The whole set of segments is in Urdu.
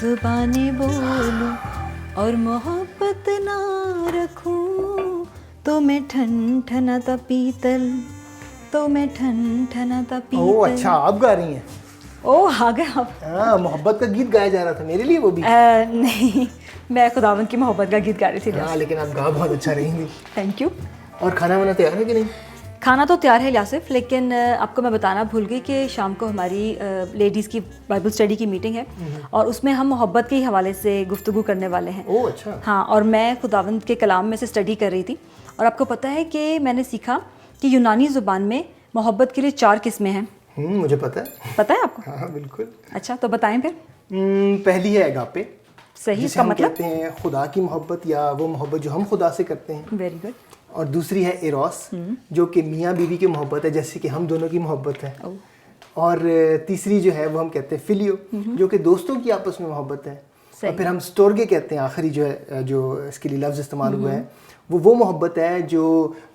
زبانیں بولوں اور محبت نہ رکھوں تو میں ٹھن ٹھناتا پیتل، تو میں ٹھن ٹھناتا پیتل. اوہ اچھا آپ گا رہی ہیں. اوہ آ گئے آپ. ہاں محبت کا گیت گایا جا رہا تھا میرے لیے وہ بھی. نہیں میں خداوند کی محبت کا گیت گا رہی تھی. ہاں لیکن آپ گا بہت اچھا رہی تھی. Thank you. اور کھانا وانا تیار ہے کہ نہیں؟ کھانا تو تیار ہے یاسف، لیکن آپ کو میں بتانا بھول گئی کہ شام کو ہماری لیڈیز کی بائبل اسٹڈی کی میٹنگ ہے اور اس میں ہم محبت کے ہی حوالے سے گفتگو کرنے والے ہیں. اوہ اچھا. ہاں اور میں خداوند کے کلام میں سے اسٹڈی کر رہی تھی اور آپ کو پتہ ہے کہ میں نے سیکھا کہ یونانی زبان میں محبت کے لیے 4 قسمیں ہیں. مجھے پتہ ہے. پتہ ہے آپ کو؟ ہاں بالکل. اچھا تو بتائیں پھر. پہلی ہے اگاپے. صحیح، جسے کا ہم مطلب کہتے ہیں خدا کی محبت یا وہ محبت جو ہم خدا سے کرتے ہیں. Very good. اور دوسری ہے ایروس جو کہ میاں بیوی کی محبت ہے جیسے کہ ہم دونوں کی محبت ہے. اور تیسری جو ہے وہ ہم کہتے ہیں فلیو جو کہ دوستوں کی آپس میں محبت ہے. اور پھر ہم سٹورگے کہتے ہیں آخری جو ہے جو اس کے لیے لفظ استعمال ہوا ہے وہ محبت ہے جو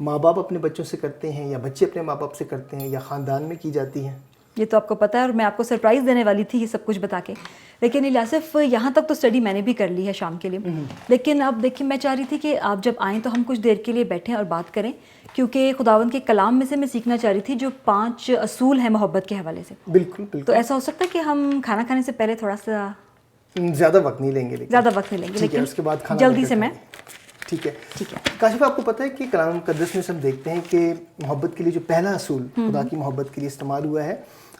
ماں باپ اپنے بچوں سے کرتے ہیں یا بچے اپنے ماں باپ سے کرتے ہیں یا خاندان میں کی جاتی ہے. یہ تو آپ کو پتہ ہے اور میں آپ کو سرپرائز دینے والی تھی یہ سب کچھ بتا کے، لیکن الیاسف یہاں تک تو اسٹڈی میں نے بھی کر لی ہے شام کے لیے. لیکن اب دیکھیں میں چاہ رہی تھی کہ آپ جب آئیں تو ہم کچھ دیر کے لیے بیٹھیں اور بات کریں، کیونکہ خداوند کے کلام میں سے میں سیکھنا چاہ رہی تھی جو 5 اصول ہیں محبت کے حوالے سے. بالکل بالکل. تو ایسا ہو سکتا ہے کہ ہم کھانا کھانے سے پہلے تھوڑا سا زیادہ وقت نہیں لیں گے، لیکن اس کے بعد کھانا جلدی سے میں. ٹھیک ہے. کاشف آپ کو پتہ ہے کہ کلام مقدس میں سب دیکھتے ہیں کہ محبت کے لیے جو پہلا اصول خدا کی محبت کے لیے استعمال ہوا ہے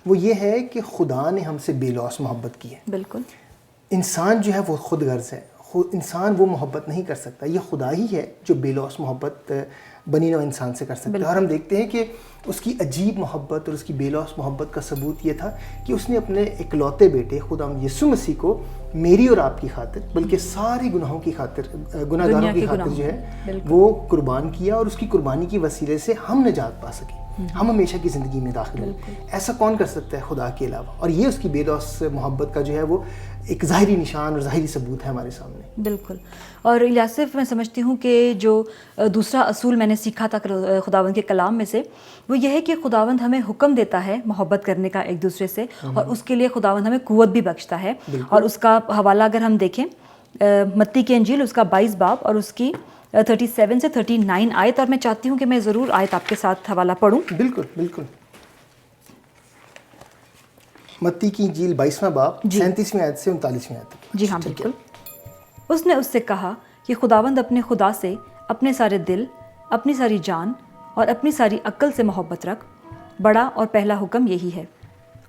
وہ یہ ہے کہ خدا نے ہم سے بے لوث محبت کی ہے. بالکل. انسان جو ہے وہ خود غرض ہے، انسان وہ محبت نہیں کر سکتا. یہ خدا ہی ہے جو بے لوث محبت بنی نوع انسان سے کر سکتا ہے. اور ہم دیکھتے ہیں کہ اس کی عجیب محبت اور اس کی بے لوث محبت کا ثبوت یہ تھا کہ اس نے اپنے اکلوتے بیٹے خدا یسوع مسیح کو میری اور آپ کی خاطر بلکہ سارے گناہوں کی خاطر، گناہ گاروں کی خاطر جو ہے وہ قربان کیا اور اس کی قربانی کی وسیلے سے ہم نجات پا سکے، ہم ہمیشہ کی زندگی میں داخل ہوں. ایسا کون کر سکتا ہے خدا کے علاوہ؟ اور یہ اس کی بے لوث محبت کا جو ہے وہ ایک ظاہری نشان اور ظاہری ثبوت ہے ہمارے سامنے. بالکل. اور الیاسف میں سمجھتی ہوں کہ جو دوسرا اصول میں نے سیکھا تھا خداوند کے کلام میں سے وہ یہ ہے کہ خداوند ہمیں حکم دیتا ہے محبت کرنے کا ایک دوسرے سے، اور اس کے لیے خداوند ہمیں قوت بھی بخشتا ہے. اور اس کا حوالہ اگر ہم دیکھیں متی کی انجیل اس کا 22 باب اور اس کی 37 سے 39 آیت، اور میں چاہتی ہوں کہ میں ضرور آیت آپ کے ساتھ حوالہ پڑھوں. بالکل بالکل. متی کی انجیل 22واں باب 37ویں آیت سے 39ویں آیت تک. جی ہاں بالکل. اس نے اس سے کہا کہ خداوند اپنے خدا سے اپنے سارے دل، اپنی ساری جان اور اپنی ساری عقل سے محبت رکھ. بڑا اور پہلا حکم یہی ہے،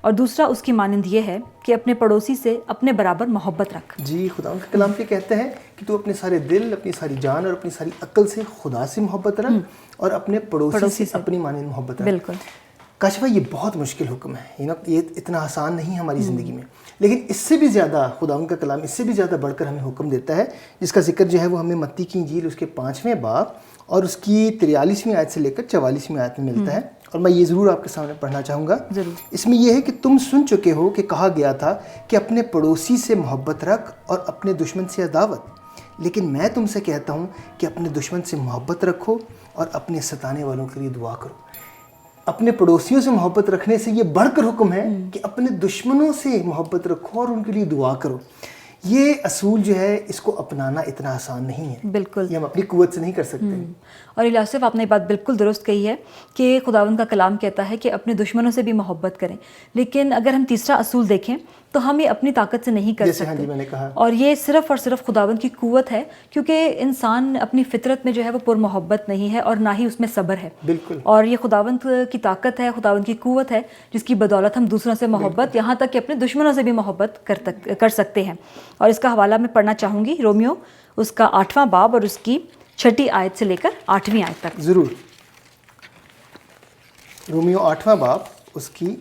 اور دوسرا اس کی مانند یہ ہے کہ اپنے پڑوسی سے اپنے برابر محبت رکھ. جی خداوند کا کلام یہ کہتا ہے کہ تو اپنے سارے دل، اپنی ساری جان اور اپنی ساری عقل سے خدا سے محبت رکھ اور اپنے پڑوسی سے اپنی مانند محبت رکھ. بالکل. کاشفہ یہ بہت مشکل حکم ہے، یہ اتنا آسان نہیں ہماری زندگی میں، لیکن اس سے بھی زیادہ خداوند کا کلام اس سے بھی زیادہ بڑھ کر ہمیں حکم دیتا ہے جس کا ذکر جو ہے وہ ہمیں متی کی انجیل اس کے 5ویں باب اور اس کی 43ویں آیت سے لے کر 44ویں آیت میں ملتا ہے. اور میں یہ ضرور آپ کے سامنے پڑھنا چاہوں گا. اس میں یہ ہے کہ تم سن چکے ہو کہ کہا گیا تھا کہ اپنے پڑوسی سے محبت رکھ اور اپنے دشمن سے عداوت، لیکن میں تم سے کہتا ہوں کہ اپنے دشمن سے محبت رکھو اور اپنے ستانے والوں کے لیے دعا کرو. اپنے پڑوسیوں سے محبت رکھنے سے یہ بڑھ کر حکم ہے کہ اپنے دشمنوں سے محبت رکھو اور ان کے لیے دعا کرو. یہ اصول جو ہے اس کو اپنانا اتنا آسان نہیں ہے. بالکل. یہ ہم اپنی قوت سے نہیں کر سکتے. اور الیاسف آپ نے یہ بات بالکل درست کہی ہے کہ خداوند کا کلام کہتا ہے کہ اپنے دشمنوں سے بھی محبت کریں، لیکن اگر ہم تیسرا اصول دیکھیں تو ہم یہ اپنی طاقت سے نہیں کر سکتے. میں نے کہا. اور یہ صرف اور صرف خداوند کی قوت ہے، کیونکہ انسان اپنی فطرت میں جو ہے وہ پر محبت نہیں ہے اور نہ ہی اس میں صبر ہے. بالکل. اور یہ خداوند کی طاقت ہے، خداوند کی قوت ہے جس کی بدولت ہم دوسروں سے محبت یہاں تک کہ اپنے دشمنوں سے بھی محبت کر سکتے ہیں. اور اس کا حوالہ میں پڑھنا چاہوں گی رومیو اس کا 8واں باب اور اس کی 6 آیت سے لے کر 8ویں آیت تک. ضرور. رومیو 8واں باب اس کی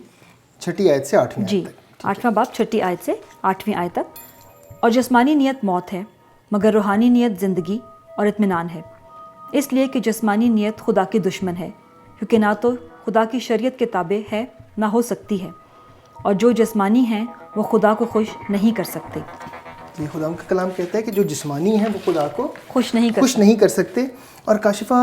6 آیت سے 8ویں جی 8واں باب 6 آیت سے 8ویں آیت تک. اور جسمانی نیت موت ہے مگر روحانی نیت زندگی اور اطمینان ہے، اس لیے کہ جسمانی نیت خدا کی دشمن ہے، کیونکہ نہ تو خدا کی شریعت کے تابع ہے نہ ہو سکتی ہے، اور جو جسمانی ہیں وہ خدا کو خوش نہیں کر سکتے. یہ خدا کا کلام کہتا ہے کہ جو جسمانی ہیں وہ خدا کو خوش نہیں کر سکتے. اور کاشفہ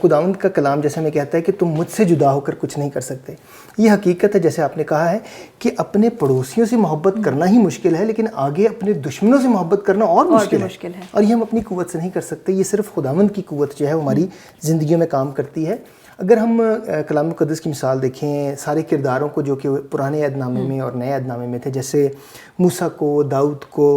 خداوند کا کلام جیسے ہمیں کہتا ہے کہ تم مجھ سے جدا ہو کر کچھ نہیں کر سکتے. یہ حقیقت ہے جیسے آپ نے کہا ہے کہ اپنے پڑوسیوں سے محبت کرنا ہی مشکل ہے, لیکن آگے اپنے دشمنوں سے محبت کرنا اور مشکل ہے. اور یہ ہم اپنی قوت سے نہیں کر سکتے, یہ صرف خداوند کی قوت جو ہے وہ ہماری زندگیوں میں کام کرتی ہے. اگر ہم کلام مقدس کی مثال دیکھیں سارے کرداروں کو جو کہ پرانے عہد نامے میں اور نئے عہد نامے میں تھے, جیسے موسیٰ کو, داؤد کو,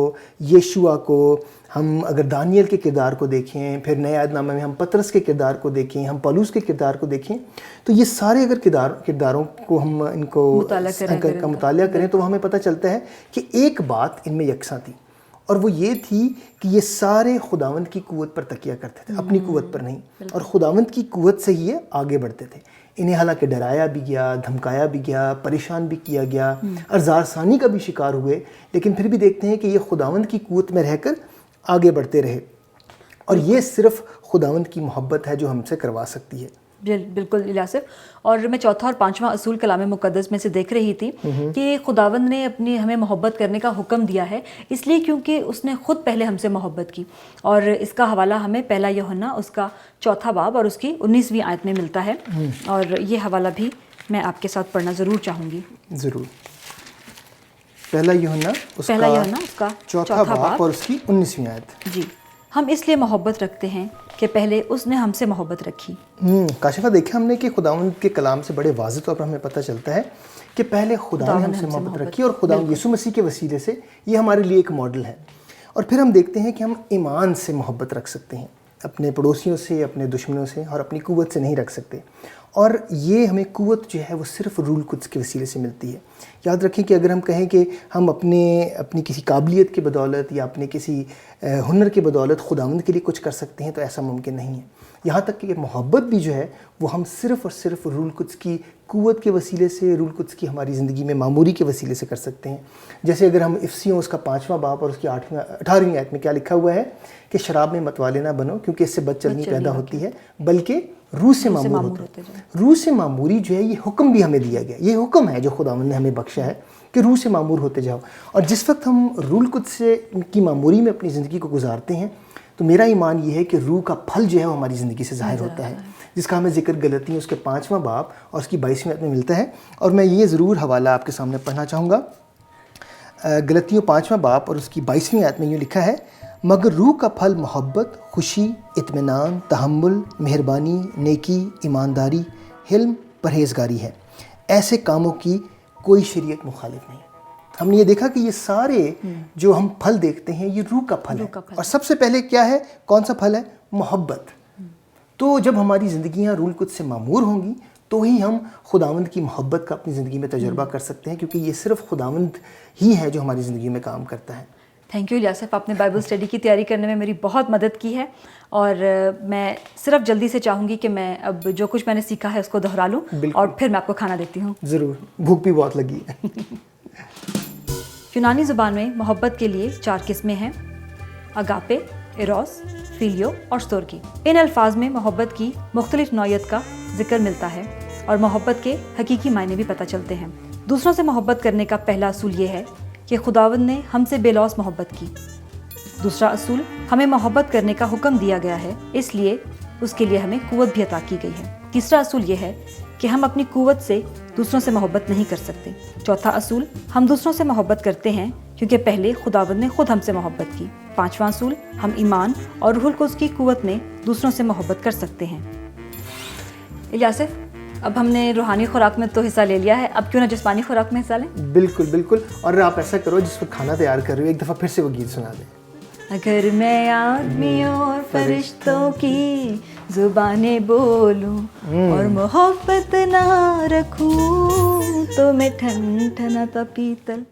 یشوع کو, ہم اگر دانیل کے کردار کو دیکھیں, پھر نئے عہد نامے میں ہم پطرس کے کردار کو دیکھیں, ہم پولس کے کردار کو دیکھیں, تو یہ سارے اگر کرداروں کو ہم ان کو مطالعہ کریں تو ہمیں پتہ چلتا ہے کہ ایک بات ان میں یکساں تھی, اور وہ یہ تھی کہ یہ سارے خداوند کی قوت پر تکیہ کرتے تھے, اپنی قوت پر نہیں, اور خداوند کی قوت سے ہی یہ آگے بڑھتے تھے. انہیں حالانکہ ڈرایا بھی گیا, دھمکایا بھی گیا, پریشان بھی کیا گیا, ارزار ثانی کا بھی شکار ہوئے, لیکن پھر بھی دیکھتے ہیں کہ یہ خداوند کی قوت میں رہ کر آگے بڑھتے رہے. اور یہ صرف خداوند کی محبت ہے جو ہم سے کروا سکتی ہے. بالکل الیاسف. اور میں چوتھا اور پانچواں اصول کلام مقدس میں سے دیکھ رہی تھی کہ خداوند نے ہمیں محبت کرنے کا حکم دیا ہے اس لیے کیونکہ اس نے خود پہلے ہم سے محبت کی, اور اس کا حوالہ ہمیں پہلا یوحنا اس کا 4 باب اور اس کی 19ویں آیت میں ملتا ہے, اور یہ حوالہ بھی میں آپ کے ساتھ پڑھنا ضرور چاہوں گی. ضرور. پہلا یوحنا اس کا 4 باب اور اس کی 19ویں آیت. جی. ہم اس لیے محبت رکھتے ہیں کہ پہلے اس نے ہم سے محبت رکھی. کاشفہ دیکھا ہم نے کہ خداوند کے کلام سے بڑے واضح طور پر ہمیں پتہ چلتا ہے کہ پہلے خدا نے ہم سے محبت رکھی, اور خداوند یسوع مسیح کے وسیلے سے یہ ہمارے لیے ایک ماڈل ہے. اور پھر ہم دیکھتے ہیں کہ ہم ایمان سے محبت رکھ سکتے ہیں, اپنے پڑوسیوں سے, اپنے دشمنوں سے, اور اپنی قوت سے نہیں رکھ سکتے. اور یہ ہمیں قوت جو ہے وہ صرف روح القدس کے وسیلے سے ملتی ہے. یاد رکھیں کہ اگر ہم کہیں کہ ہم اپنی کسی قابلیت کی بدولت یا اپنے کسی ہنر کی بدولت خداوند کے لیے کچھ کر سکتے ہیں تو ایسا ممکن نہیں ہے. یہاں تک کہ محبت بھی جو ہے وہ ہم صرف اور صرف روح القدس کی قوت کے وسیلے سے, روح القدس کی ہماری زندگی میں معموری کے وسیلے سے کر سکتے ہیں. جیسے اگر ہم افسیوں اس کا 5واں باب اور اس کی 18ویں آیت میں کیا لکھا ہوا ہے کہ شراب میں متوالے نہ بنو کیونکہ اس سے بد چلنی پیدا ہوتی ہے, بلکہ روح سے معمور ہوتا ہے. روح سے معموری جو ہے یہ حکم بھی ہمیں دیا گیا, یہ حکم ہے جو خداوند نے ہمیں بخشا ہے کہ روح سے معمور ہوتے جاؤ. اور جس وقت ہم روح القدس سے کی معموری میں اپنی زندگی کو گزارتے ہیں تو میرا ایمان یہ ہے کہ روح کا پھل جو ہے وہ ہماری زندگی سے ظاہر ہوتا ہے, جس کا ہمیں ذکر غلطیوں اس کے 5واں باب اور اس کی 22ویں آیت میں ملتا ہے. اور میں یہ ضرور حوالہ آپ کے سامنے پڑھنا چاہوں گا. غلطیوں 5واں باب اور اس کی 22ویں آیت میں یوں لکھا ہے, مگر روح کا پھل محبت, خوشی, اطمینان, تحمل, مہربانی, نیکی, ایمانداری, حلم, پرہیزگاری ہے. ایسے کاموں کی کوئی شریعت مخالف نہیں. ہم نے یہ دیکھا کہ یہ سارے جو ہم پھل دیکھتے ہیں یہ روح کا پھل ہے. اور سب سے پہلے کیا ہے, کون سا پھل ہے؟ محبت. تو جب ہماری زندگیاں روح القدس سے معمور ہوں گی تو ہی ہم خداوند کی محبت کا اپنی زندگی میں تجربہ کر سکتے ہیں, کیونکہ یہ صرف خداوند ہی ہے جو ہماری زندگی میں کام کرتا ہے. تھینک یو الیاسف, آپ نے بائبل اسٹڈی کی تیاری کرنے میں میری بہت مدد کی ہے, اور میں صرف جلدی سے چاہوں گی کہ میں اب جو کچھ میں نے سیکھا ہے اس کو دہرا لوں, اور پھر میں آپ کو کھانا دیتی ہوں. ضرور, بھوک بھی بہت لگی ہے. یونانی زبان میں محبت کے لیے 4 قسمیں ہیں, اگاپے, ایروس, فیلیو اور ستورکی. ان الفاظ میں محبت کی مختلف نوعیت کا ذکر ملتا ہے اور محبت کے حقیقی معنی بھی پتہ چلتے ہیں. دوسروں سے محبت کرنے کا پہلا اصول یہ ہے کہ خداوند نے ہم سے بے لوث محبت کی. دوسرا اصول, ہمیں محبت کرنے کا حکم دیا گیا ہے, اس لیے اس کے لیے ہمیں قوت بھی عطا کی گئی ہے. تیسرا اصول یہ ہے کہ ہم اپنی قوت سے دوسروں سے محبت نہیں کر سکتے. چوتھا اصول, ہم دوسروں سے محبت کرتے ہیں کیونکہ پہلے خداوند نے خود ہم سے محبت کی. پانچواں اصول, ہم ایمان اور روح القدس کی قوت میں دوسروں سے محبت کر سکتے ہیں. الیاسف, اب ہم نے روحانی خوراک میں تو حصہ لے لیا ہے, اب کیوں نہ جسمانی خوراک میں حصہ لیں؟ بالکل بالکل. اور آپ ایسا کرو, جس وقت کھانا تیار کر رہے ہو ایک دفعہ پھر سے وہ گیت سنا دیں. اگر میں آدمیوں اور فرشتوں کی زبانیں بولوں اور محبت نہ رکھوں تو میں ٹھن ٹھناتا پیتل